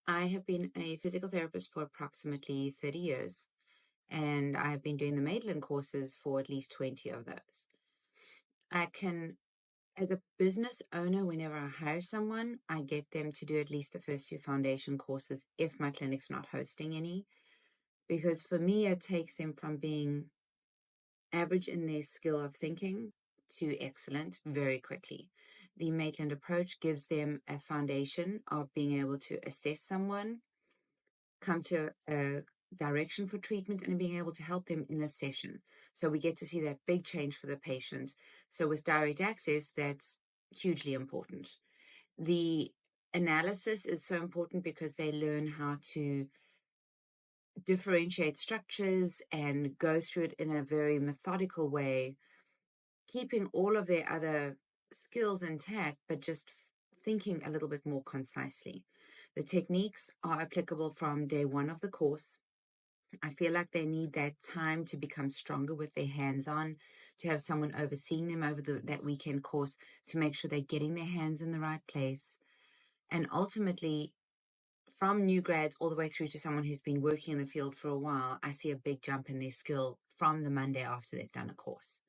I have been a physical therapist for approximately 30 years, and I've been doing the Maitland courses for at least 20 of those. I can, as a business owner, whenever I hire someone, I get them to do at least the first two foundation courses if my clinic's not hosting any, because for me, it takes them from being average in their skill of thinking to excellent very quickly. The Maitland approach gives them a foundation of being able to assess someone, come to a direction for treatment, and being able to help them in a session. So we get to see that big change for the patient. So with direct access, that's hugely important. The analysis is so important because they learn how to differentiate structures and go through it in a very methodical way, keeping all of their other skills intact, but just thinking a little bit more concisely. The techniques are applicable from day one of the course. I feel like they need that time to become stronger with their hands on, to have someone overseeing them over that weekend course to make sure they're getting their hands in the right place. And ultimately, from new grads all the way through to someone who's been working in the field for a while, I see a big jump in their skill from the Monday after they've done a course.